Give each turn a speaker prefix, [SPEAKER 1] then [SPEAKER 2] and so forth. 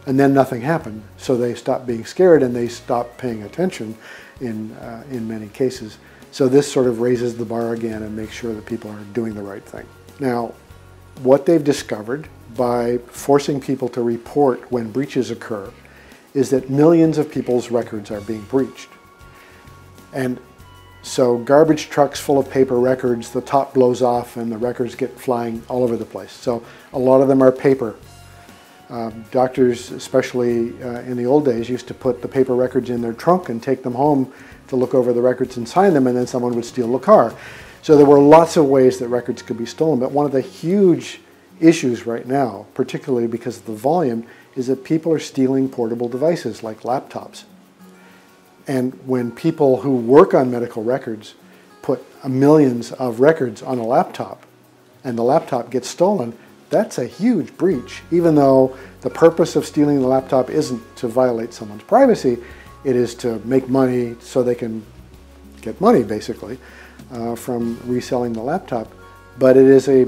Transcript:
[SPEAKER 1] And then nothing happened, so they stopped being scared and they stopped paying attention in many cases. So this sort of raises the bar again and makes sure that people are doing the right thing. Now, what they've discovered by forcing people to report when breaches occur is that millions of people's records are being breached. And so garbage trucks full of paper records, the top blows off and the records get flying all over the place. So a lot of them are paper. Doctors, especially in the old days, used to put the paper records in their trunk and take them home to look over the records and sign them, and then someone would steal the car. So there were lots of ways that records could be stolen, but one of the huge issues right now, particularly because of the volume, is that people are stealing portable devices like laptops. And when people who work on medical records put millions of records on a laptop and the laptop gets stolen, that's a huge breach. Even though the purpose of stealing the laptop isn't to violate someone's privacy, it is to make money so they can get money, basically, from reselling the laptop. But it is a